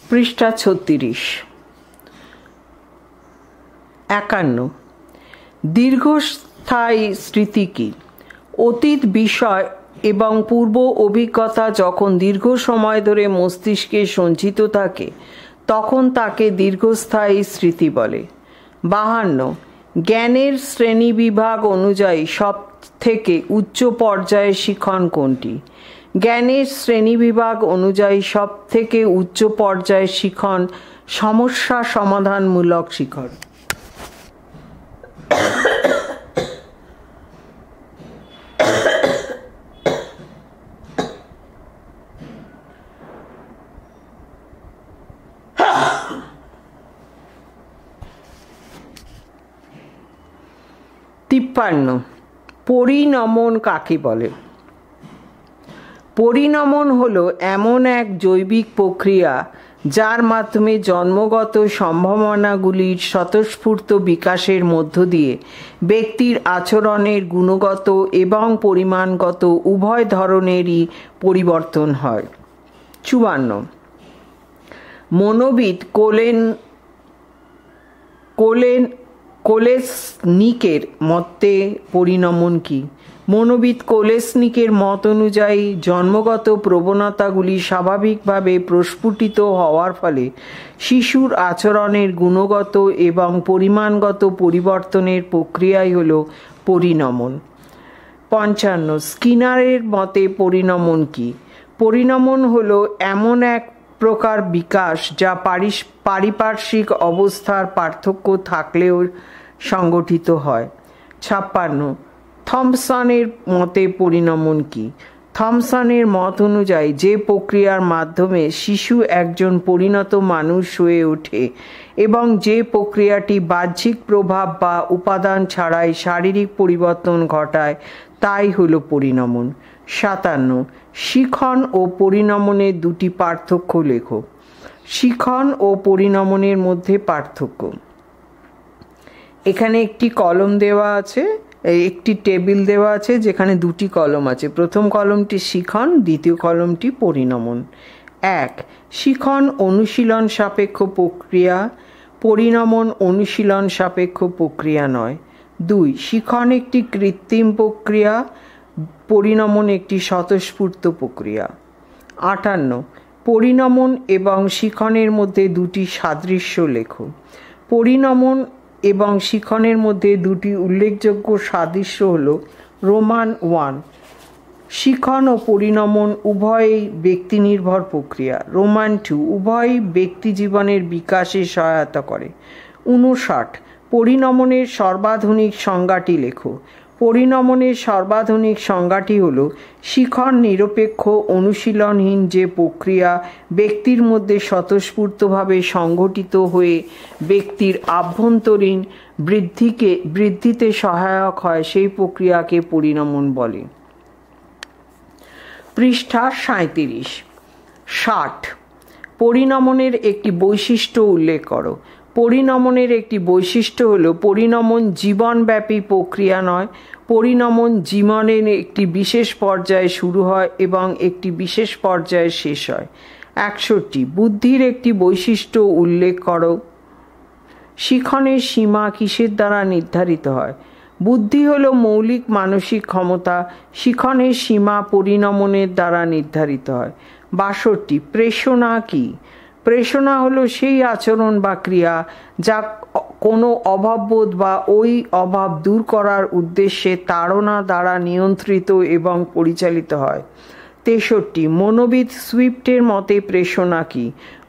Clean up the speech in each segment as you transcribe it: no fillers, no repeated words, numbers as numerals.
পৃষ্ঠা 36। 51। দীর্ঘস্থায়ী স্মৃতি কি? অতীত বিষয় এবং পূর্ব অভিজ্ঞতা যখন দীর্ঘ সময় ধরে মস্তিষ্কে সঞ্চিত থাকে তখন তাকে দীর্ঘস্থায়ী স্মৃতি বলে। 52। জ্ঞানের শ্রেণীবিভাগ অনুযায়ী সব থেকে উচ্চ পর্যায়ের শিখন কোনটি? জ্ঞানের শ্রেণীবিভাগ অনুযায়ী সব থেকে উচ্চ পর্যায়ের শিখন সমস্যা সমাধানমূলক শিখন। 53। পরিণমন কাকে বলে? পরিণমন হলো এমন এক জৈবিক প্রক্রিয়া যার মাধ্যমে জন্মগত সম্ভাবনাগুলির স্বতঃস্ফূর্ত বিকাশের মধ্য দিয়ে ব্যক্তির আচরণের গুণগত এবং পরিমাণগত উভয় ধরনেরই পরিবর্তন হয়। 54। মনোবিদ কোলেসনিকের মতে পরিণমন কি? মনোবিদ কোলেসনিকের মত অনুযায়ী জন্মগত প্রবণতাগুলি স্বাভাবিকভাবে প্রস্ফুটিত হওয়ার ফলে শিশুর আচরণের গুণগত এবং পরিমাণগত পরিবর্তনের প্রক্রিয়াই হল পরিণমন। 55। স্কিনারের মতে পরিণমন কি? পরিণমন হল এমন এক প্রকার বিকাশ যা পারিপার্শ্বিক অবস্থার পার্থক্য থাকলেও সংগঠিত হয়। 56। থমসনের মতে পরিণমন কি? থমসনের মত অনুযায়ী যে প্রক্রিয়ার মাধ্যমে শিশু একজন পরিণত মানুষ হয়ে ওঠে এবং যে প্রক্রিয়াটি বাহ্যিক প্রভাব বা উপাদান ছাড়াই শারীরিক পরিবর্তন ঘটায় তাই হলো পরিণমন। 57। শিখন ও পরিণমনের দুটি পার্থক্য লেখো। শিখন ও পরিণমনের মধ্যে পার্থক্য। এখানে একটি কলম দেওয়া আছে, একটি টেবিল দেওয়া আছে যেখানে দুটি কলম আছে। প্রথম কলমটি শিখন, দ্বিতীয় কলমটি পরিণমন। 1। শিখন অনুশীলন সাপেক্ষ প্রক্রিয়া, পরিণমন অনুশীলন সাপেক্ষ প্রক্রিয়া নয়। 2। শিখন একটি কৃত্রিম প্রক্রিয়া, পরিণমন একটি স্বতঃস্ফূর্ত প্রক্রিয়া। 58। পরিণমন এবং শিখনের মধ্যে দুটি সাদৃশ্য লেখো। পরিণমন এবং শিখনের মধ্যে দুটি উল্লেখযোগ্য সাদৃশ্য হল রোমান 1। শিখন ও পরিণমন উভয়ই ব্যক্তিনির্ভর প্রক্রিয়া। রোমান 2। উভয়ই ব্যক্তি জীবনের বিকাশে সহায়তা করে। 59। পরিণমনের সর্বাধুনিক সংজ্ঞাটি লেখো। পরিণমনের সর্বাধুনিক সংজ্ঞাটি হল শিখন নিরপেক্ষ অনুশীলনহীন যে প্রক্রিয়া ব্যক্তির মধ্যে স্বতঃস্ফূর্তভাবে সংঘটিত হয়ে ব্যক্তির আভ্যন্তরীণ বৃদ্ধিতে সহায়ক হয় সেই প্রক্রিয়াকে পরিণমন বলে। পৃষ্ঠা 37। 60। পরিণমনের একটি বৈশিষ্ট্য উল্লেখ করো। পরিণমনের একটি বৈশিষ্ট্য হল পরিণমন জীবনব্যাপী প্রক্রিয়া নয়। পরিণমন জীবনের একটি বিশেষ পর্যায়ে শুরু হয় এবং একটি বিশেষ পর্যায়ে শেষ হয়। 61। বুদ্ধির একটি বৈশিষ্ট্য উল্লেখ করো। শিখনের সীমা কিসের দ্বারা নির্ধারিত হয়? বুদ্ধি হল মৌলিক মানসিক ক্ষমতা, শিখনের সীমা পরিণমনের দ্বারা নির্ধারিত হয়। 62। প্রেষণা কি? প্রেষণা হলো সেই আচরণ বা ক্রিয়া যা কোনো অভাববোধ বা ওই অভাব দূর করার উদ্দেশ্যে তাড়না দ্বারা নিয়ন্ত্রিত এবং পরিচালিত হয়। 63। মনোবিদ সুইফটের মতে প্রেষণা কি?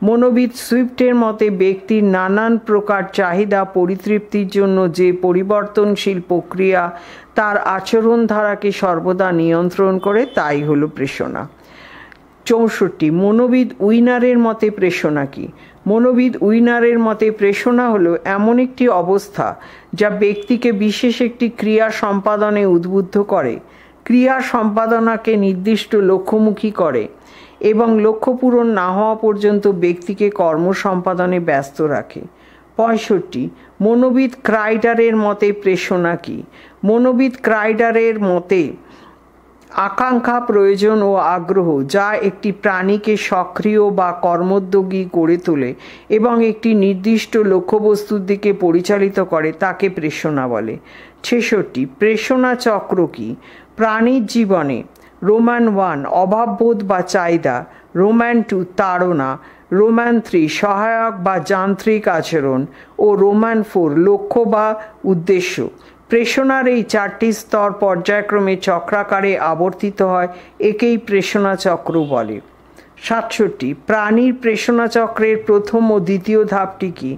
মনোবিদ সুইফটের মতে ব্যক্তির নানান প্রকার চাহিদা পরিতৃপ্তির জন্য যে পরিবর্তনশীল প্রক্রিয়া তার আচরণ ধারাকে সর্বদা নিয়ন্ত্রণ করে তাই হলো প্রেষণা। 64। মনোবিদ উইনারের মতে প্রেষণা কি? মনোবিদ উইনারের মতে প্রেষণা হলো এমন একটি অবস্থা যা ব্যক্তিকে বিশেষ একটি ক্রিয়া সম্পাদনে উদ্বুদ্ধ করে, ক্রিয়া সম্পাদনাকে নির্দিষ্ট লক্ষ্যমুখী করে এবং লক্ষ্য পূরণ না হওয়া পর্যন্ত ব্যক্তিকে কর্ম সম্পাদনে ব্যস্ত রাখে। 65। মনোবিদ ক্রাইডারের মতে প্রেষণা কি? মনোবিদ ক্রাইডারের মতে আকাঙ্ক্ষা, প্রয়োজন ও আগ্রহ যা একটি প্রাণীকে সক্রিয় বা কর্মোদ্যোগী করে তোলে এবং একটি নির্দিষ্ট লক্ষ্যবস্তুর দিকে পরিচালিত করে তাকে প্রেষণা বলে। 66 প্রেষণা চক্র কি? প্রাণীর জীবনে রোমান 1 অভাববোধ বা চাহিদা, রোমান 2 তাড়না, রোমান 3 সহায়ক বা যান্ত্রিক আচরণ ও রোমান 4 লক্ষ্য বা উদ্দেশ্য। প্রেষণার এই 4টি স্তর পর্যায়ক্রমে চক্রাকারে আবর্তিত হয়, একেই প্রেষণা চক্র বলে। 67 প্রাণীর প্রেষণা চক্রের প্রথম ও দ্বিতীয় ধাপটি কি?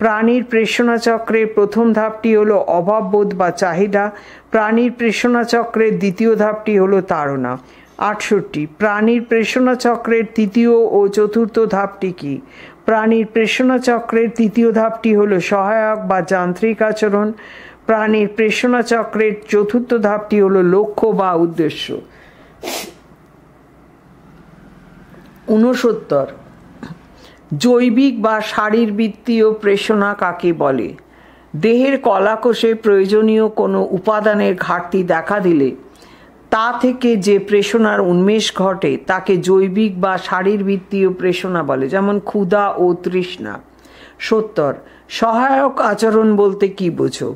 প্রাণীর প্রেষণা চক্রের প্রথম ধাপটি হলো অভাববোধ বা চাহিদা, প্রাণীর প্রেষণা চক্রের দ্বিতীয় ধাপটি হলো তাড়না। 68 প্রাণীর প্রেষণা চক্রের তৃতীয় ও চতুর্থ ধাপটি কি? প্রাণীর প্রেষণা চক্রের তৃতীয় ধাপটি হলো সহায়ক বা যান্ত্রিক আচরণ, প্রাণীর প্রেষণা চক্রের চতুর্থ ধাপটি হলো লক্ষ্য বা উদ্দেশ্য। 69 জৈবিক বা শারীরবৃত্তীয় প্রেষণা কাকে বলে? দেহের কলাকোষে প্রয়োজনীয় কোনো উপাদানের ঘাটতি দেখা দিলে তা থেকে যে প্রেষণার উন্মেষ ঘটে তাকে জৈবিক বা শারীরবৃত্তীয় প্রেষণা বলে, যেমন ক্ষুধা ও তৃষ্ণা। 70 সহায়ক আচরণ বলতে কি বোঝো?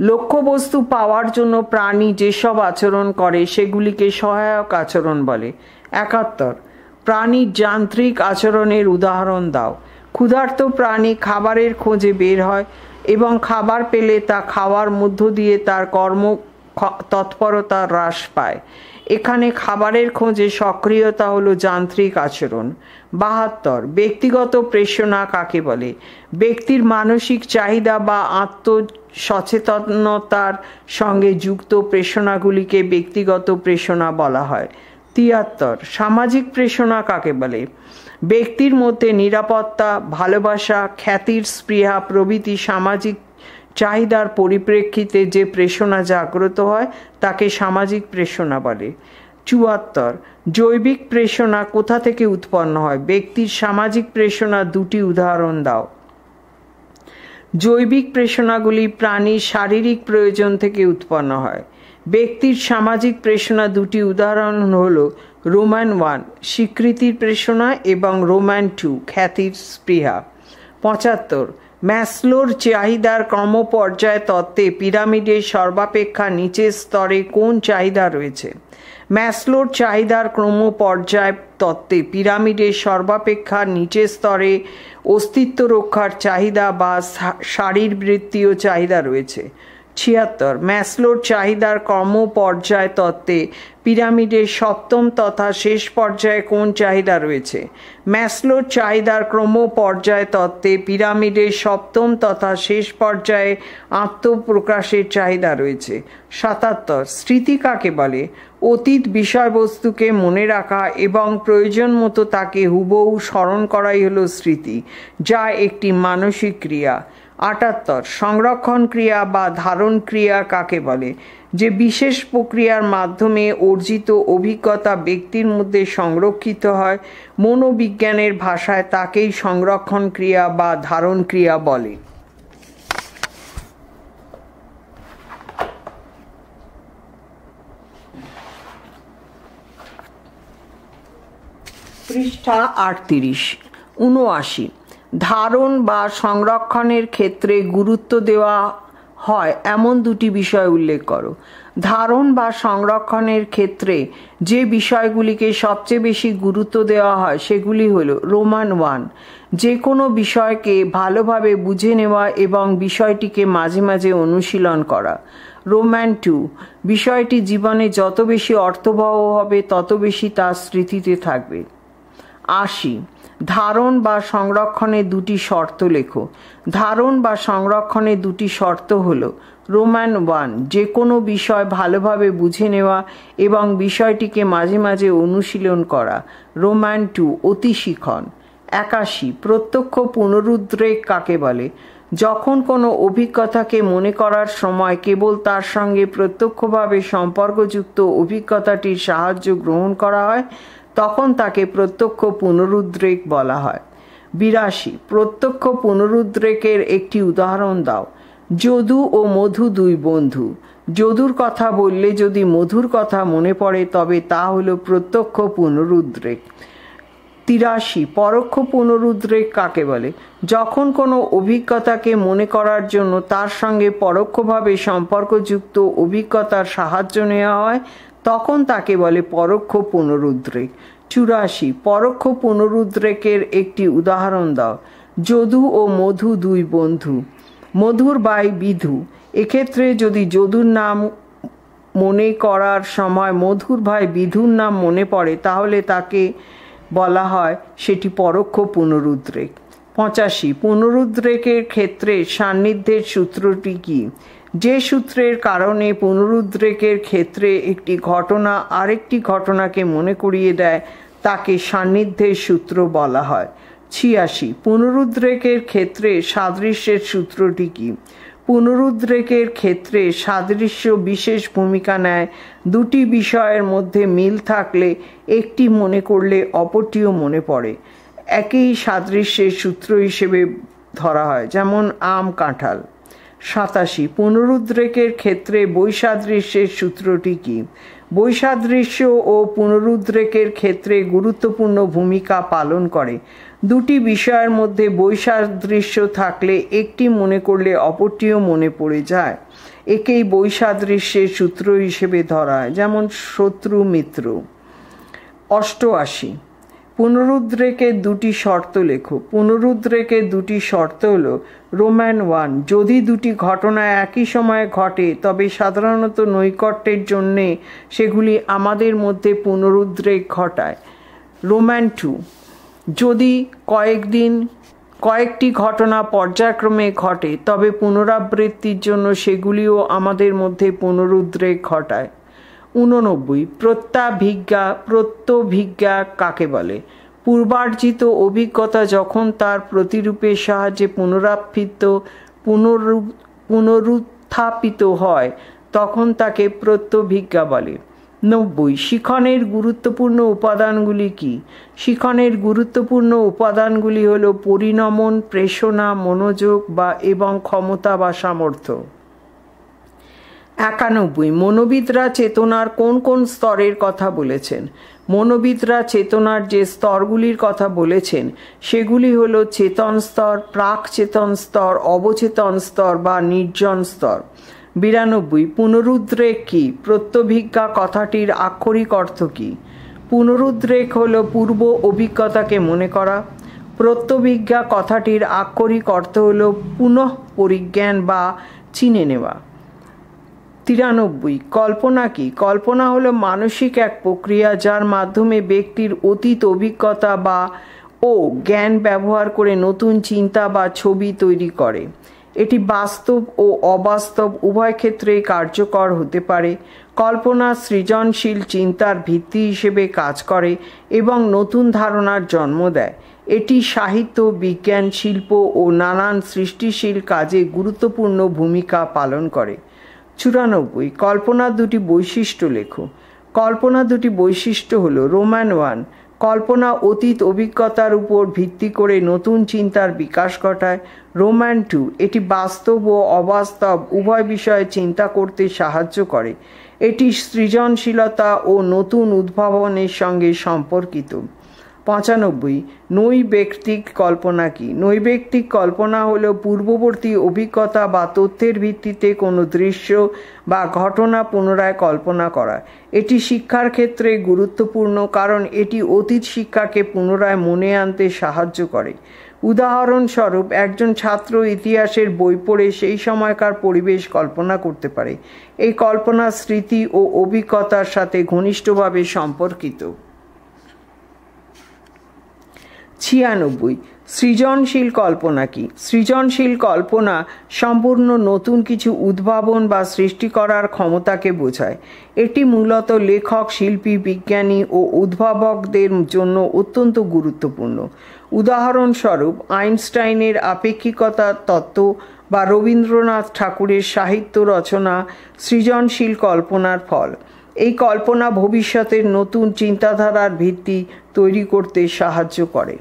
লক্ষ্যবস্তু পাওয়ার জন্য প্রাণী যেসব আচরণ করে সেগুলিকে সহায়ক আচরণ বলে। 71 প্রাণীর যান্ত্রিক আচরণের উদাহরণ দাও। ক্ষুধার্ত প্রাণী খাবারের খোঁজে বের হয় এবং খাবার পেলে তা খাওয়ার মধ্য দিয়ে তার কর্ম তৎপরতা হ্রাস পায়। এখানে খাবারের খোঁজে সক্রিয়তা হলো যান্ত্রিক আচরণ। 72 ব্যক্তিগত প্রেষণা কাকে বলে? ব্যক্তির মানসিক চাহিদা বা আত্মসচেতনতার সঙ্গে যুক্ত প্রেষণাগুলিকে ব্যক্তিগত প্রেষণা বলা হয়। 73 সামাজিক প্রেষণা কাকে বলে? ব্যক্তির মধ্যে নিরাপত্তা, ভালোবাসা, খ্যাতির স্পৃহা প্রভৃতি সামাজিক চাহিদার পরিপ্রেক্ষিতে যে প্রেষণা জাগ্রত হয় তাকে সামাজিক প্রেষণা বলে। 74 জৈবিক প্রেষণা কোথা থেকে উৎপন্ন হয়? ব্যক্তির সামাজিক প্রেষণা দুটি উদাহরণ দাও। জৈবিক প্রেষণাগুলি প্রাণীর শারীরিক প্রয়োজন থেকে উৎপন্ন হয়। ব্যক্তির সামাজিক প্রেষণা দুটি উদাহরণ হল রোমান 1 স্বীকৃতির প্রেষণা এবং রোমান 2 খ্যাতির স্পৃহা। 75 ম্যাসলোর চাহিদার ক্রমপর্যায় তত্ত্বে পিরামিডের সর্বাপেক্ষা নিচের স্তরে কোন চাহিদা রয়েছে? ম্যাসলোর চাহিদার ক্রমপর্যায় তত্ত্বে পিরামিডের সর্বাপেক্ষা নিচের স্তরে অস্তিত্ব রক্ষার চাহিদা বা শারীরবৃত্তীয় চাহিদা রয়েছে। 76 ম্যাসলোর চাহিদার ক্রমপর্যায় তত্ত্বে পিরামিডের সপ্তম তথা শেষ পর্যায়ে কোন চাহিদা রয়েছে? ম্যাসলোর চাহিদার ক্রমপর্যায় তত্ত্বে পিরামিডের সপ্তম তথা শেষ পর্যায়ে আত্মপ্রকাশের চাহিদা রয়েছে। 77 স্মৃতি কাকে বলে? অতীত বিষয়বস্তুকে মনে রাখা এবং প্রয়োজন মতো তাকে হুবহু স্মরণ করাই হলো স্মৃতি, যা একটি মানসিক ক্রিয়া। 78 সংরক্ষণ ক্রিয়া বা ধারণ ক্রিয়া কাকে বলে? যে বিশেষ প্রক্রিয়ার মাধ্যমে অর্জিত অভিজ্ঞতা ব্যক্তির মধ্যে সংরক্ষিত হয়, মনোবিজ্ঞানের ভাষায় তাকেই সংরক্ষণ ক্রিয়া বা ধারণ ক্রিয়া বলে। পৃষ্ঠা 38 79 ধারণ বা সংরক্ষণের ক্ষেত্রে গুরুত্ব দেওয়া হয় এমন দুটি বিষয় উল্লেখ করো। ধারণ বা সংরক্ষণের ক্ষেত্রে যে বিষয়গুলিকে সবচেয়ে বেশি গুরুত্ব দেওয়া হয় সেগুলি হলো রোমান 1 যে কোনো বিষয়কে ভালোভাবে বুঝে নেওয়া এবং বিষয়টিকে মাঝে মাঝে অনুশীলন করা। রোমান 2 বিষয়টি জীবনে যত বেশি অর্থবহ হবে তত বেশি তার স্মৃতিতে থাকবে। 80 ধারণ বা সংরক্ষণের দুটি শর্ত লেখো। ধারণ বা সংরক্ষণের দুটি শর্ত হলো রোমান 1 যে কোনো বিষয় ভালোভাবে বুঝে নেওয়া এবং বিষয়টিকে মাঝে মাঝে অনুশীলন করা। রোমান 2 অতিশিক্ষণ। 81 প্রত্যক্ষ পুনরুদ্রেক কাকে বলে? যখন কোনো অভিজ্ঞতাকে মনে করার সময় কেবল তার সঙ্গে প্রত্যক্ষভাবে সম্পর্কযুক্ত অভিজ্ঞতাটির সাহায্য গ্রহণ করা হয় তখন তাকে প্রত্যক্ষ পুনরুদ্রেক বলা হয়। 82 প্রত্যক্ষ পুনরুদ্রেকের একটি উদাহরণ দাও। যদু ও মধু দুই বন্ধু, যদুর কথা বললে যদি মধুর কথা মনে পড়ে তবে তা হলো প্রত্যক্ষ পুনরুদ্রেক। 83 পরোক্ষ পুনরুদ্রেক কাকে বলে? যখন কোনো অভিজ্ঞতাকে মনে করার জন্য তার সঙ্গে পরোক্ষভাবে সম্পর্কযুক্ত অভিজ্ঞতার সাহায্য নেওয়া হয় তখন তাকে বলে পরোক্ষ পুনরুদ্রেক। 84 পরোক্ষ পুনরুদ্রেকের একটি উদাহরণ দাও। যদু ও মধু দুই বন্ধু, মধুর ভাই বিধু। এক্ষেত্রে যদি যদুর নাম মনে করার সময় মধুর ভাই বিধুর নাম মনে পড়ে তাহলে তাকে বলা হয় সেটি পরোক্ষ পুনরুদ্রেক। 85 পুনরুদ্রেকের ক্ষেত্রে সান্নিধ্যের সূত্রটি কি? যে সূত্রের কারণে পুনরুদ্রেকের ক্ষেত্রে একটি ঘটনা আরেকটি ঘটনাকে মনে করিয়ে দেয় তাকে সান্নিধ্যের সূত্র বলা হয়। 86 পুনরুদ্রেকের ক্ষেত্রে সাদৃশ্যের সূত্রটি কি? পুনরুদ্রেকের ক্ষেত্রে সাদৃশ্য বিশেষ ভূমিকা নেয়। দুটি বিষয়ের মধ্যে মিল থাকলে একটি মনে করলে অপরটিও মনে পড়ে, একই সাদৃশ্যের সূত্র হিসেবে ধরা হয়, যেমন আম কাঁঠাল। 87 পুনরুদ্রেকের ক্ষেত্রে বৈসাদৃশ্যের সূত্রটি কি? বৈসাদৃশ্য ও পুনরুদ্রেকের ক্ষেত্রে গুরুত্বপূর্ণ ভূমিকা পালন করে। দুটি বিষয়ের মধ্যে বৈসাদৃশ্য থাকলে একটি মনে করলে অপরটিও মনে পড়ে যায়, একেই বৈসাদৃশ্যের সূত্র হিসেবে ধরা হয়, যেমন শত্রু মিত্র। 88 পুনরুদ্রেকের দুটি শর্ত লেখো। পুনরুদ্রেকের দুটি শর্ত হলো রোমান 1 যদি দুটি ঘটনা একই সময়ে ঘটে তবে সাধারণত নৈকট্যের জন্যে সেগুলি আমাদের মধ্যে পুনরুদ্রেক ঘটায়। রোমান 2 যদি কয়েকটি ঘটনা পর্যায়ক্রমে ঘটে তবে পুনরাবৃত্তির জন্য সেগুলিও আমাদের মধ্যে পুনরুদ্রেক ঘটায়। 89 প্রত্যভিজ্ঞা কাকে বলে? পূর্বার্জিত অভিজ্ঞতা যখন তার প্রতিরূপের সাহায্যে পুনরুত্থাপিত হয় তখন তাকে প্রত্যভিজ্ঞা বলে। 90 শিখনের গুরুত্বপূর্ণ উপাদানগুলি কি? শিখনের গুরুত্বপূর্ণ উপাদানগুলি হল পরিণমন, প্রেষণা, মনোযোগ এবং ক্ষমতা বা সামর্থ্য। 91 মনোবিদরা চেতনার কোন কোন স্তরের কথা বলেছেন? মনোবিদরা চেতনার যে স্তরগুলির কথা বলেছেন সেগুলি হল চেতন স্তর, প্রাক চেতন স্তর, অবচেতন স্তর বা নির্জন স্তর। 92 পুনরুদ্রেক কি? প্রত্যভিজ্ঞা কথাটির আক্ষরিক অর্থ কি? পুনরুদ্রেক হল পূর্ব অভিজ্ঞতাকে মনে করা। প্রত্যভিজ্ঞা কথাটির আক্ষরিক অর্থ হল পুনঃ পরিজ্ঞান বা চিনে নেওয়া। 93 কল্পনা কি? কল্পনা হলো মানসিক এক প্রক্রিয়া যার মাধ্যমে ব্যক্তির অতীত অভিজ্ঞতা ও জ্ঞান ব্যবহার করে নতুন চিন্তা বা ছবি তৈরি করে। এটি বাস্তব ও অবাস্তব উভয় ক্ষেত্রেই কার্যকর হতে পারে। কল্পনা সৃজনশীল চিন্তার ভিত্তি হিসেবে কাজ করে এবং নতুন ধারণার জন্ম দেয়। এটি সাহিত্য, বিজ্ঞান, শিল্প ও নানান সৃষ্টিশীল কাজে গুরুত্বপূর্ণ ভূমিকা পালন করে। 94 কল্পনার দুটি বৈশিষ্ট্য লেখো। কল্পনার দুটি বৈশিষ্ট্য হলো রোমান 1 কল্পনা অতীত অভিজ্ঞতার উপর ভিত্তি করে নতুন চিন্তার বিকাশ ঘটায়। রোমান 2 এটি বাস্তব ও অবাস্তব উভয় বিষয়ে চিন্তা করতে সাহায্য করে। এটি সৃজনশীলতা ও নতুন উদ্ভাবনের সঙ্গে সম্পর্কিত। 95 নৈবেক্তিক কল্পনা কি? নৈবেক্তিক কল্পনা হলো পূর্ববর্তী অভিজ্ঞতা বা তথ্যের ভিত্তিতে কোনো দৃশ্য বা ঘটনা পুনরায় কল্পনা করা। এটি শিক্ষার ক্ষেত্রে গুরুত্বপূর্ণ কারণ এটি অতীত শিক্ষাকে পুনরায় মনে আনতে সাহায্য করে। উদাহরণস্বরূপ একজন ছাত্র ইতিহাসের বই পড়ে সেই সময়কার পরিবেশ কল্পনা করতে পারে। এই কল্পনা স্মৃতি ও অভিজ্ঞতার সাথে ঘনিষ্ঠভাবে সম্পর্কিত। 96 সৃজনশীল কল্পনা কি? সৃজনশীল কল্পনা সম্পূর্ণ নতুন কিছু উদ্ভাবন বা সৃষ্টি করার ক্ষমতাকে বোঝায়। এটি মূলত লেখক, শিল্পী, বিজ্ঞানী ও উদ্ভাবকদের জন্য অত্যন্ত গুরুত্বপূর্ণ। উদাহরণস্বরূপ আইনস্টাইনের আপেক্ষিকতা তত্ত্ব বা রবীন্দ্রনাথ ঠাকুরের সাহিত্য রচনা সৃজনশীল কল্পনার ফল। এই কল্পনা ভবিষ্যতের নতুন চিন্তাধারার ভিত্তি তৈরি করতে সাহায্য করে।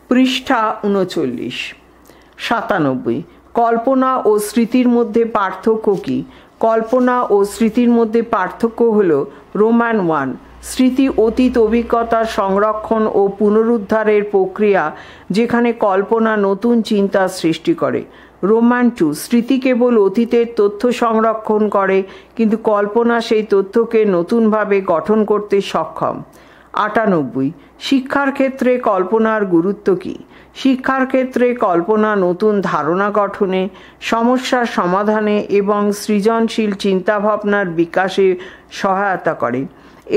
পৃষ্ঠা 39 97 কল্পনা ও স্মৃতির মধ্যে পার্থক্য কী? কল্পনা ও স্মৃতির মধ্যে পার্থক্য হল রোমান 1, স্মৃতি অতীত অভিজ্ঞতার সংরক্ষণ ও পুনরুদ্ধারের প্রক্রিয়া, যেখানে কল্পনা নতুন চিন্তার সৃষ্টি করে। রোমান 2, স্মৃতি কেবল অতীতের তথ্য সংরক্ষণ করে, কিন্তু কল্পনা সেই তথ্যকে নতুনভাবে গঠন করতে সক্ষম। 98, শিক্ষার ক্ষেত্রে কল্পনার গুরুত্ব কী? শিক্ষার ক্ষেত্রে কল্পনা নতুন ধারণা গঠনে, সমস্যার সমাধানে এবং সৃজনশীল চিন্তাভাবনার বিকাশে সহায়তা করে।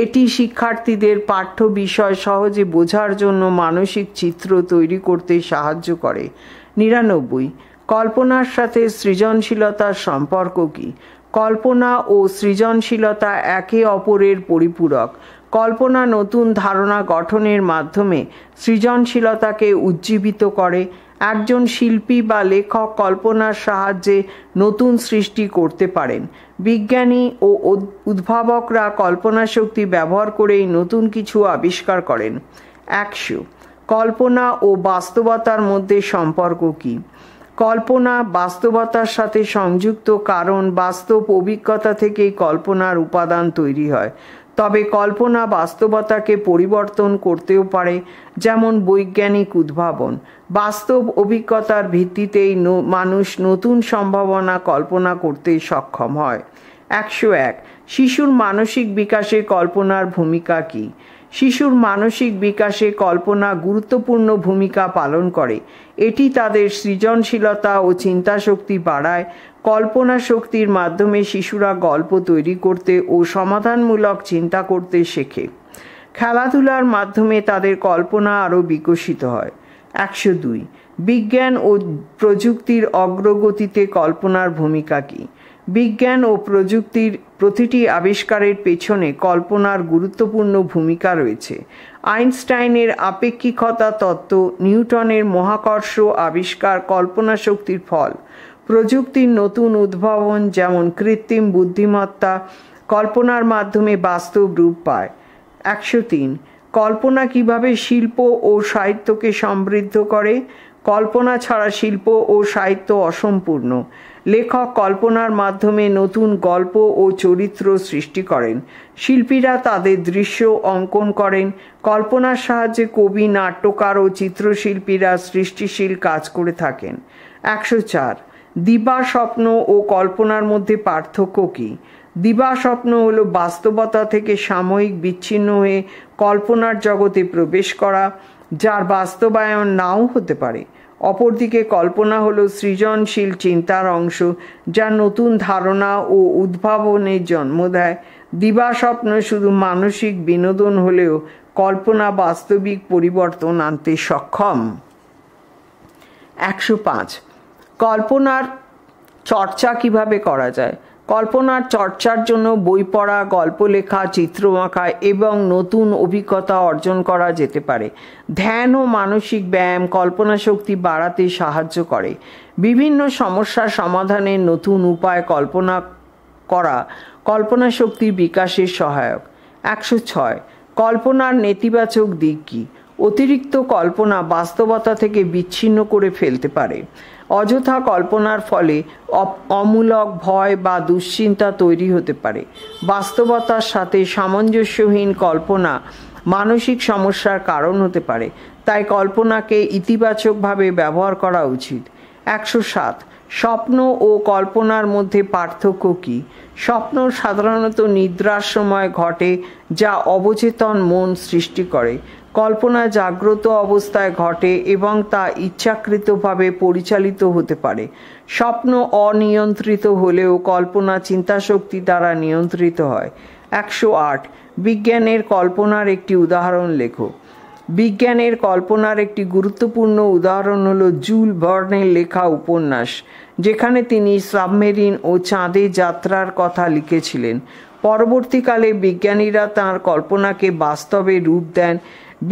এটি শিক্ষার্থীদের পাঠ্য বিষয় সহজে বোঝার জন্য মানসিক চিত্র তৈরি করতে সাহায্য করে। 99, কল্পনার সাথে সৃজনশীলতার সম্পর্ক কী? কল্পনা ও সৃজনশীলতা একে অপরের পরিপূরক। কল্পনা নতুন ধারণা গঠনের মাধ্যমে সৃজনশীলতাকে উজ্জীবিত করে। একজন শিল্পী বা লেখক কল্পনার সাহায্যে নতুন সৃষ্টি করতে পারেন। বিজ্ঞানী ও উদ্ভাবকরা কল্পনা শক্তি ব্যবহার করেই নতুন কিছু আবিষ্কার করেন। 100, কল্পনা ও বাস্তবতার মধ্যে সম্পর্ক কী? কল্পনা বাস্তবতার সাথে সংযুক্ত, কারণ বাস্তব অভিজ্ঞতা থেকেই কল্পনার উপাদান তৈরি হয়। তবে কল্পনা বাস্তবতাকে পরিবর্তন করতেও পারে, যেমন বৈজ্ঞানিক উদ্ভাবন। বাস্তব অভিজ্ঞতার ভিত্তিতেই মানুষ নতুন সম্ভাবনা কল্পনা করতে সক্ষম হয়। 101, শিশুর মানসিক বিকাশে কল্পনার ভূমিকা কী? শিশুর মানসিক বিকাশে কল্পনা গুরুত্বপূর্ণ ভূমিকা পালন করে। এটি তাদের সৃজনশীলতা ও চিন্তাশক্তি বাড়ায়। কল্পনা শক্তির মাধ্যমে শিশুরা গল্প তৈরি করতে ও সমাধানমূলক চিন্তা করতে শেখে। খেলাধুলার মাধ্যমে তাদের কল্পনা আরও বিকশিত হয়। 102, বিজ্ঞান ও প্রযুক্তির অগ্রগতিতে কল্পনার ভূমিকা কী? বিজ্ঞান ও প্রযুক্তির প্রতিটি আবিষ্কারের পেছনে কল্পনার গুরুত্বপূর্ণ ভূমিকা রয়েছে। আইনস্টাইনের আপেক্ষিকতা তত্ত্ব, নিউটনের মহাকর্ষ আবিষ্কার কল্পনা শক্তির ফল। প্রযুক্তির নতুন উদ্ভাবন, যেমন কৃত্রিম বুদ্ধিমত্তা, কল্পনার মাধ্যমে বাস্তব রূপ পায়। 103, কল্পনা কিভাবে শিল্প ও সাহিত্যকে সমৃদ্ধ করে? কল্পনা ছাড়া শিল্প ও সাহিত্য অসম্পূর্ণ। লেখক কল্পনার মাধ্যমে নতুন গল্প ও চরিত্র সৃষ্টি করেন। শিল্পীরা তাদের দৃশ্য অঙ্কন করেন। কল্পনার সাহায্যে কবি, নাট্যকার ও চিত্রশিল্পীরা সৃষ্টিশীল কাজ করে থাকেন। 104, দিবা স্বপ্ন ও কল্পনার মধ্যে পার্থক্য কী? দিবা স্বপ্ন হলো বাস্তবতা থেকে সাময়িক বিচ্ছিন্ন হয়ে কল্পনার জগতে প্রবেশ করা, যার বাস্তবায়ন নাও হতে পারে। অপরদিকে কল্পনা হলো সৃজনশীল চিন্তার অংশ, যা নতুন ধারণা ও উদ্ভাবনের জন্ম দেয়। দিবা স্বপ্ন শুধু মানসিক বিনোদন হলেও কল্পনা বাস্তবিক পরিবর্তন আনতে সক্ষম। 105, কল্পনার চর্চা কিভাবে করা যায়? কল্পনার চর্চার জন্য বই পড়া, গল্প লেখা, চিত্র আঁকা এবং নতুন অভিজ্ঞতা অর্জন করা যেতে পারে। ধ্যান ও মানসিক ব্যায়াম কল্পনা শক্তি বাড়াতে সাহায্য করে। বিভিন্ন সমস্যার সমাধানের নতুন উপায় কল্পনা করা কল্পনা শক্তির বিকাশের সহায়ক। 106, কল্পনার নেতিবাচক দিক কী? অতিরিক্ত কল্পনা বাস্তবতা থেকে বিচ্ছিন্ন করে ফেলতে পারে। অযথা কল্পনার ফলে অমূলক ভয় বা দুশ্চিন্তা তৈরি হতে পারে। বাস্তবতার সাথে সামঞ্জস্যহীন কল্পনা মানসিক সমস্যার কারণ হতে পারে, তাই কল্পনাকে ইতিবাচকভাবে ব্যবহার করা উচিত। 107, স্বপ্ন ও কল্পনার মধ্যে পার্থক্য কী? স্বপ্ন সাধারণত নিদ্রার সময় ঘটে, যা অবচেতন মন সৃষ্টি করে। কল্পনা জাগ্রত অবস্থায় ঘটে এবং তা ইচ্ছাকৃতভাবে পরিচালিত হতে পারে। স্বপ্ন অনিয়ন্ত্রিত হলেও কল্পনা চিন্তাশক্তি দ্বারা নিয়ন্ত্রিত হয়। 108, বিজ্ঞানের কল্পনার একটি উদাহরণ লেখো। বিজ্ঞানের কল্পনার একটি গুরুত্বপূর্ণ উদাহরণ হল জুল ভার্নের লেখা উপন্যাস, যেখানে তিনি সাবমেরিন ও চাঁদে যাত্রার কথা লিখেছিলেন। পরবর্তীকালে বিজ্ঞানীরা তাঁর কল্পনাকে বাস্তবে রূপ দেন।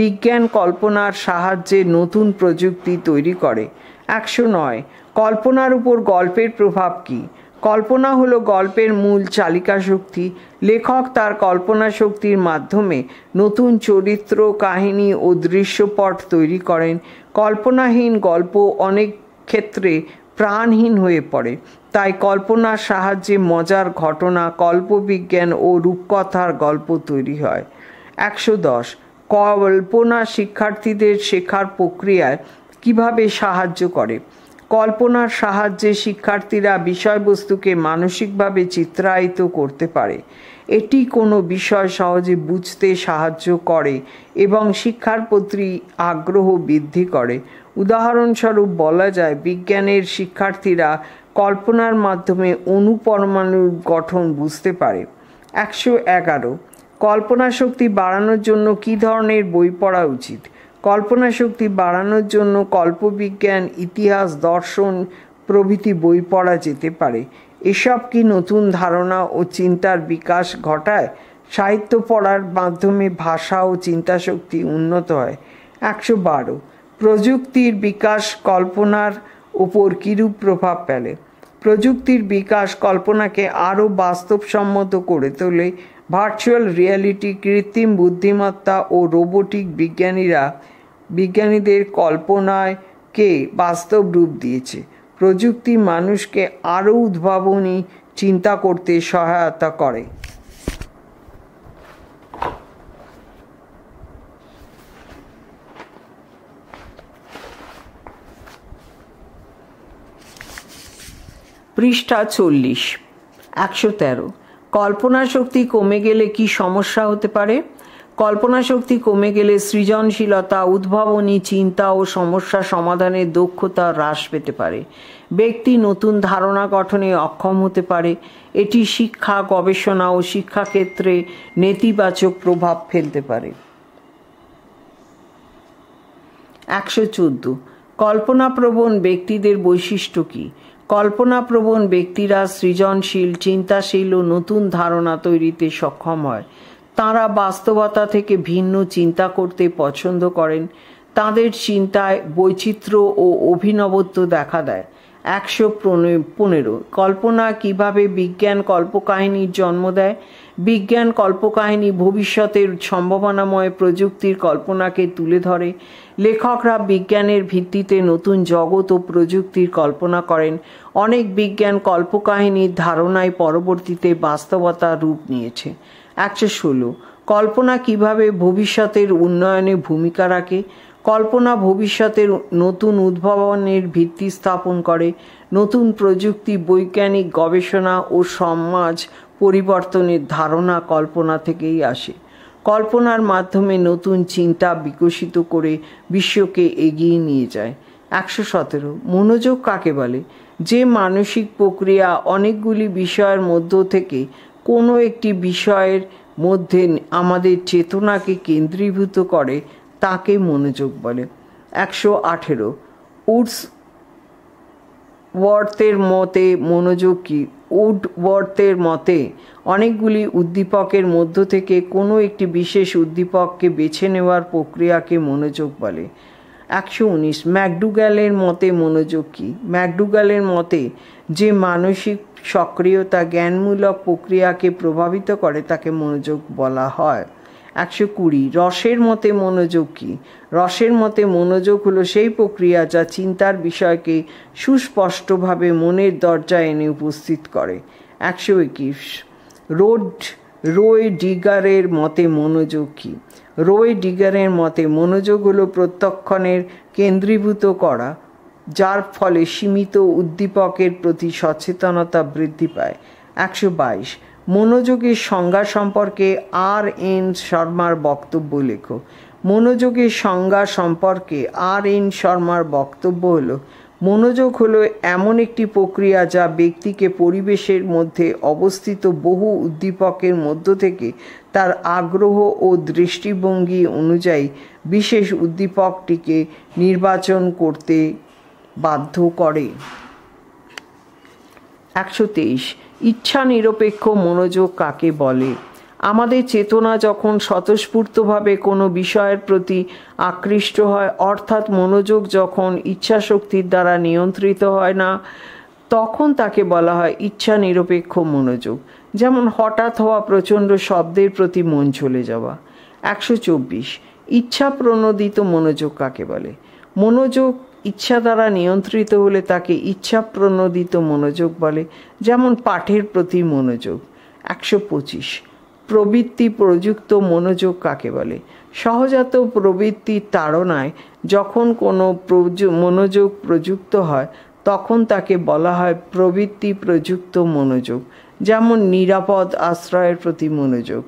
বিজ্ঞান কল্পনার সাহায্যে নতুন প্রযুক্তি তৈরি করে। 109, কল্পনার উপর গল্পের প্রভাব কী? কল্পনা হলো গল্পের মূল চালিকা শক্তি। লেখক তার কল্পনা শক্তির মাধ্যমে নতুন চরিত্র, কাহিনী ও দৃশ্যপট তৈরি করেন। কল্পনাহীন গল্প অনেক ক্ষেত্রে প্রাণহীন হয়ে পড়ে। তাই কল্পনার সাহায্যে মজার ঘটনা, কল্পবিজ্ঞান ও রূপকথার গল্প তৈরি হয়। 110 কল্পনা শিক্ষার্থীদের শেখার প্রক্রিয়ায় কিভাবে সাহায্য করে? কল্পনার সাহায্যে শিক্ষার্থীরা বিষয়বস্তুকে মানসিকভাবে চিত্রায়িত করতে পারে। এটি কোনো বিষয় সহজে বুঝতে সাহায্য করে এবং শিক্ষার প্রতি আগ্রহ বৃদ্ধি করে। উদাহরণস্বরূপ বলা যায়, বিজ্ঞানের শিক্ষার্থীরা কল্পনার মাধ্যমে অণু-পরমাণুর গঠন বুঝতে পারে। 111 কল্পনা শক্তি বাড়ানোর জন্য কী ধরনের বই পড়া উচিত? কল্পনা শক্তি বাড়ানোর জন্য কল্পবিজ্ঞান, ইতিহাস, দর্শন প্রভৃতি বই পড়া যেতে পারে। এসব কি নতুন ধারণা ও চিন্তার বিকাশ ঘটায়? সাহিত্য পড়ার মাধ্যমে ভাষা ও চিন্তাশক্তি উন্নত হয়। 112 প্রযুক্তির বিকাশ কল্পনার উপর কিরূপ প্রভাব ফেলে? প্রযুক্তির বিকাশ কল্পনাকে আরও বাস্তবসম্মত করে তোলে। ভার্চুয়াল রিয়ালিটি, কৃত্রিম বুদ্ধিমত্তা ও রোবোটিক বিজ্ঞানীদের কল্পনাকে বাস্তব রূপ দিয়েছে। প্রযুক্তি মানুষকে আরও উদ্ভাবনী চিন্তা করতে সহায়তা করে। পৃষ্ঠা 40 113 কল্পনা শক্তি কমে গেলে কি সমস্যা হতে পারে? কল্পনা শক্তি কমে গেলে সৃজনশীলতা, উদ্ভাবনী চিন্তা ও সমস্যা সমাধানের দক্ষতা হ্রাস পেতে পারে। ব্যক্তি নতুন ধারণা গঠনে অক্ষম হতে পারে। এটি শিক্ষা, গবেষণা ও শিক্ষাক্ষেত্রে নেতিবাচক প্রভাব ফেলতে পারে। 114 কল্পনাপ্রবণ ব্যক্তিদের বৈশিষ্ট্য কী? কল্পনাপ্রবণ ব্যক্তিরা সৃজনশীল, চিন্তাশীল ও নতুন ধারণা তৈরিতে সক্ষম হয়। তাঁরা বাস্তবতা থেকে ভিন্ন চিন্তা করতে পছন্দ করেন। তাদের চিন্তায় বৈচিত্র্য ও অভিনবত্ব দেখা দেয়। 115 কল্পনা কিভাবে বিজ্ঞান কল্পকাহিনীর জন্ম দেয়? বিজ্ঞান কল্পকাহিনী ভবিষ্যতের সম্ভাবনাময় প্রযুক্তির কল্পনাকে তুলে ধরে। লেখকরা বিজ্ঞানের ভিত্তিতে নতুন জগৎ ও প্রযুক্তির কল্পনা করেন। অনেক বিজ্ঞান কল্পকাহিনীর ধারণায় পরবর্তীতে বাস্তবতা রূপ নিয়েছে। 116 কল্পনা কিভাবে ভবিষ্যতের উন্নয়নে ভূমিকা রাখে? কল্পনা ভবিষ্যতের নতুন উদ্ভাবনের ভিত্তি স্থাপন করে। নতুন প্রযুক্তি, বৈজ্ঞানিক গবেষণা ও সমাজ পরিবর্তনের ধারণা কল্পনা থেকেই আসে। কল্পনার মাধ্যমে নতুন চিন্তা বিকশিত করে বিশ্বকে এগিয়ে নিয়ে যায়। 117 মনোযোগ কাকে বলে? যে মানসিক প্রক্রিয়া অনেকগুলি বিষয়ের মধ্য থেকে কোনো একটি বিষয়ের মধ্যে আমাদের চেতনাকে কেন্দ্রীভূত করে তাকে মনোযোগ বলে। 118 উডওয়ার্থের মতে মনোযোগ কি? উডওয়ার্থের মতে অনেকগুলি উদ্দীপকের মধ্য থেকে কোনো একটি বিশেষ উদ্দীপককে বেছে নেওয়ার প্রক্রিয়াকে মনোযোগ বলে। 119 ম্যাকডুগালের মতে মনোযোগ কি? ম্যাকডুগালের মতে যে মানসিক সক্রিয়তা জ্ঞানমূলক প্রক্রিয়াকে প্রভাবিত করে তাকে মনোযোগ বলা হয়। 120 রসের মতে মনোযোগ কি? রসের মতে মনোযোগ হলো সেই প্রক্রিয়া যা চিন্তার বিষয়কে সুস্পষ্টভাবে মনের দরজায় এনে উপস্থিত করে। 121 রয় ডিগারের মতে মনোযোগ কি? রয় ডিগারের মতে মনোযোগ হলো প্রত্যক্ষণের কেন্দ্রীভূত করা, যার ফলে সীমিত উদ্দীপকের প্রতি সচেতনতা বৃদ্ধি পায়। 122 মনোযোগের সংজ্ঞা সম্পর্কে আর.এন. শর্মার বক্তব্য লেখো। মনোযোগের সংজ্ঞা সম্পর্কে আর.এন. শর্মার বক্তব্য হলো, মনোযোগ হলো এমন একটি প্রক্রিয়া যা ব্যক্তিকে পরিবেশের মধ্যে অবস্থিত বহু উদ্দীপকের মধ্য থেকে তার আগ্রহ ও দৃষ্টিভঙ্গি অনুযায়ী বিশেষ উদ্দীপকটিকে নির্বাচন করতে বাধ্য করে। 123 ইচ্ছা নিরপেক্ষ মনোযোগ কাকে বলে? আমাদের চেতনা যখন স্বতঃস্ফূর্তভাবে কোনো বিষয়ের প্রতি আকৃষ্ট হয়, অর্থাৎ মনোযোগ যখন ইচ্ছাশক্তির দ্বারা নিয়ন্ত্রিত হয় না, তখন তাকে বলা হয় ইচ্ছা নিরপেক্ষ মনোযোগ। যেমন হঠাৎ হওয়া প্রচণ্ড শব্দের প্রতি মন চলে যাওয়া। 124 ইচ্ছা প্রণোদিত মনোযোগ কাকে বলে? মনোযোগ ইচ্ছা দ্বারা নিয়ন্ত্রিত হলে তাকে ইচ্ছা প্রণোদিত মনোযোগ বলে, যেমন পাঠের প্রতি মনোযোগ। 125 প্রবৃত্তি প্রযুক্ত মনোযোগ কাকে বলে? সহজাত প্রবৃত্তির তাড়নায় যখন কোনো মনোযোগ প্রযুক্ত হয় তখন তাকে বলা হয় প্রবৃত্তি প্রযুক্ত মনোযোগ, যেমন নিরাপদ আশ্রয়ের প্রতি মনোযোগ।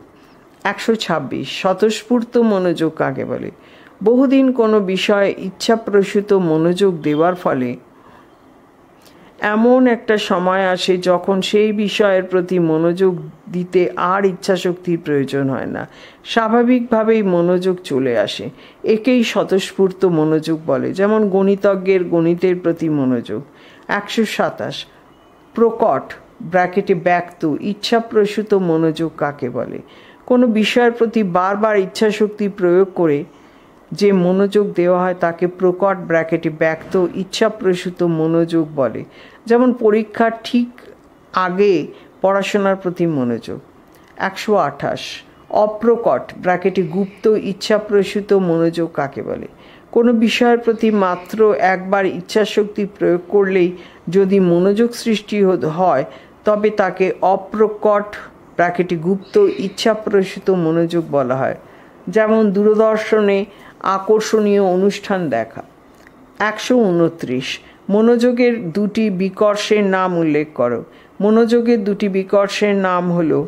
126 স্বতঃস্ফূর্ত মনোযোগ কাকে বলে? বহুদিন কোনো বিষয়ে ইচ্ছাপ্রসূত মনোযোগ দেওয়ার ফলে এমন একটা সময় আসে যখন সেই বিষয়ের প্রতি মনোযোগ দিতে আর ইচ্ছাশক্তির প্রয়োজন হয় না, স্বাভাবিকভাবেই মনোযোগ চলে আসে। একেই স্বতঃস্ফূর্ত মনোযোগ বলে, যেমন গণিতজ্ঞের গণিতের প্রতি মনোযোগ। 127 প্রকট ব্র্যাকেটে ব্যক্ত ইচ্ছাপ্রসূত মনোযোগ কাকে বলে? কোনো বিষয়ের প্রতি বারবার ইচ্ছাশক্তি প্রয়োগ করে যে মনোযোগ দেওয়া হয় তাকে প্রকট ব্র্যাকেটে ব্যক্ত ইচ্ছাপ্রসূত মনোযোগ বলে, যেমন পরীক্ষার ঠিক আগে পড়াশোনার প্রতি মনোযোগ। 128 অপ্রকট ব্র্যাকেটে গুপ্ত ইচ্ছাপ্রসূত মনোযোগ কাকে বলে? কোনো বিষয়ের প্রতি মাত্র একবার ইচ্ছাশক্তি প্রয়োগ করলেই যদি মনোযোগ সৃষ্টি হয় তবে তাকে অপ্রকট ব্র্যাকেটে গুপ্ত ইচ্ছাপ্রসূত মনোযোগ বলা হয়, যেমন দূরদর্শনে আকর্ষণীয় অনুষ্ঠান দেখা। 129 মনোযোগের দুটি বিকর্ষের নাম উল্লেখ করো। মনোযোগের দুটি বিকর্ষের নাম হলো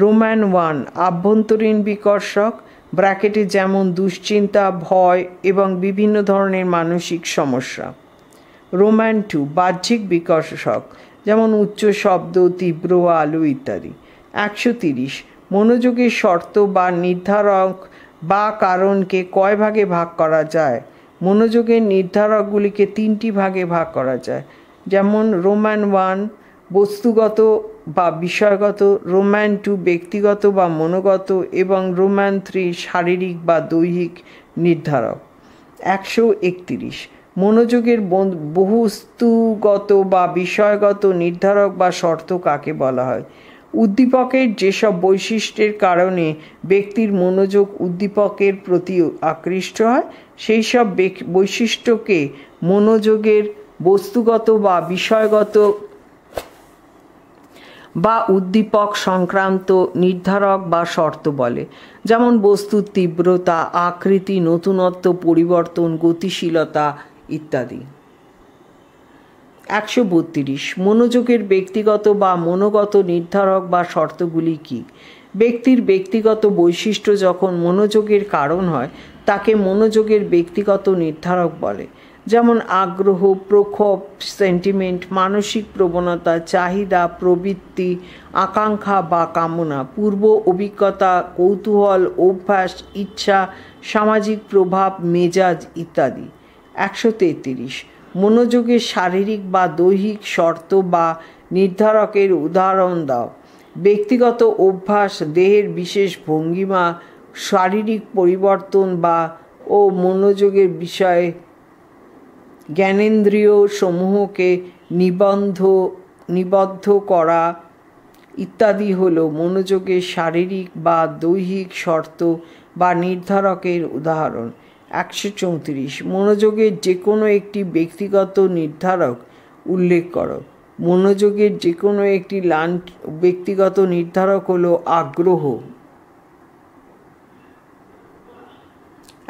রোম্যান 1 আভ্যন্তরীণ বিকর্ষক ব্র্যাকেটে যেমন দুশ্চিন্তা, ভয় এবং বিভিন্ন ধরনের মানসিক সমস্যা। রোম্যান 2 বাহ্যিক বিকর্ষক যেমন উচ্চ শব্দ, তীব্র আলো ইত্যাদি। 130 মনোযোগের শর্ত বা নির্ধারক বা কারণকে কয় ভাগে ভাগ করা যায়? মনোযোগের নির্ধারকগুলিকে 3টি ভাগে ভাগ করা যায়, যেমন রোম্যান 1 বস্তুগত বা বিষয়গত, রোম্যান 2 ব্যক্তিগত বা মনোগত এবং রোম্যান 3 শারীরিক বা দৈহিক নির্ধারক। 131 মনোযোগের বস্তুগত বা বিষয়গত নির্ধারক বা শর্ত কাকে বলা হয়? উদ্দীপকের যেসব বৈশিষ্ট্যের কারণে ব্যক্তির মনোযোগ উদ্দীপকের প্রতি আকৃষ্ট হয় সেই সব বৈশিষ্ট্যকে মনোযোগের বস্তুগত বা বিষয়গত বা উদ্দীপক সংক্রান্ত নির্ধারক বা শর্ত বলে, যেমন বস্তুর তীব্রতা, আকৃতি, নতুনত্ব, পরিবর্তন, গতিশীলতা ইত্যাদি। 132 মনোযোগের ব্যক্তিগত বা মনোগত নির্ধারক বা শর্তগুলি কি? ব্যক্তির ব্যক্তিগত বৈশিষ্ট্য যখন মনোযোগের কারণ হয় তাকে মনোযোগের ব্যক্তিগত নির্ধারক বলে, যেমন আগ্রহ, প্রক্ষোভ, সেন্টিমেন্ট, মানসিক প্রবণতা, চাহিদা, প্রবৃত্তি, আকাঙ্ক্ষা বা কামনা, পূর্ব অভিজ্ঞতা, কৌতূহল, অভ্যাস, ইচ্ছা, সামাজিক প্রভাব, মেজাজ ইত্যাদি। 133 মনোযোগের শারীরিক বা দৈহিক শর্ত বা নির্ধারকের উদাহরণ দাও। ব্যক্তিগত অভ্যাস, দেহের বিশেষ ভঙ্গিমা, শারীরিক পরিবর্তন বা ও মনোযোগের বিষয়ে জ্ঞানেন্দ্রিয় সমূহকে নিবদ্ধ করা ইত্যাদি হলো মনোযোগের শারীরিক বা দৈহিক শর্ত বা নির্ধারকের উদাহরণ। 134 মনোযোগের যে কোনো একটি ব্যক্তিগত নির্ধারক উল্লেখ করো। মনোযোগের যে কোনো একটি ব্যক্তিগত নির্ধারক হলো আগ্রহ।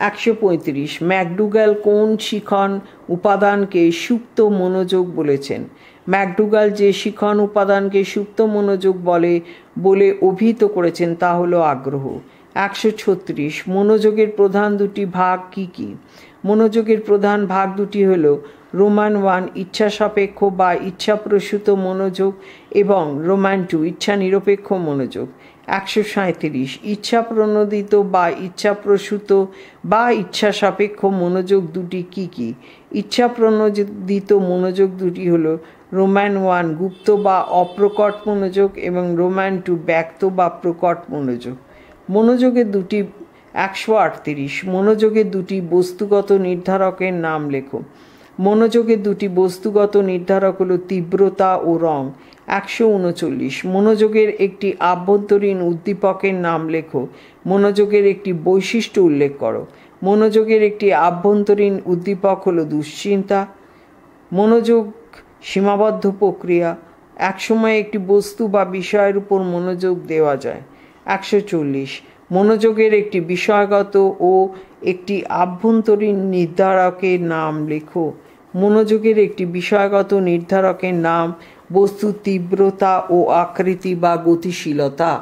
135 ম্যাকডুগাল কোন শিখন উপাদানকে সুপ্ত মনোযোগ বলেছেন? ম্যাকডুগাল যে শিখন উপাদানকে সুপ্ত মনোযোগ বলে অভিহিত করেছেন তা হলো আগ্রহ। 136 মনোযোগের প্রধান দুটি ভাগ কি কি? মনোযোগের প্রধান ভাগ দুটি হলো রোম্যান 1 ইচ্ছা সাপেক্ষ বা ইচ্ছাপ্রসূত মনোযোগ এবং রোম্যান 2 ইচ্ছা নিরপেক্ষ মনোযোগ। 137 ইচ্ছা প্রণোদিত বা ইচ্ছাপ্রসূত বা ইচ্ছা সাপেক্ষ মনোযোগ দুটি কি কি? ইচ্ছা প্রণোদিত মনোযোগ দুটি হলো রোম্যান 1 গুপ্ত বা অপ্রকট মনোযোগ এবং রোম্যান 2 ব্যক্ত বা প্রকট মনোযোগ। মনোযোগের দুটি 138 মনোযোগের দুটি বস্তুগত নির্ধারকের নাম লেখো। মনোযোগের দুটি বস্তুগত নির্ধারক হলো তীব্রতা ও রং। 139 মনোযোগের একটি আভ্যন্তরীণ উদ্দীপকের নাম লেখো। মনোযোগের একটি বৈশিষ্ট্য উল্লেখ করো। মনোযোগের একটি আভ্যন্তরীণ উদ্দীপক হলো দুশ্চিন্তা। মনোযোগ সীমাবদ্ধ প্রক্রিয়া, একসময় একটি বস্তু বা বিষয়ের উপর মনোযোগ দেওয়া যায়। 140 মনোযোগের একটি বিষয়গত ও একটি আভ্যন্তরীণ নির্ধারকের নাম লেখো। মনোযোগের একটি বিষয়গত নির্ধারকের নাম বস্তুর তীব্রতা ও আকৃতি বা গতিশীলতা।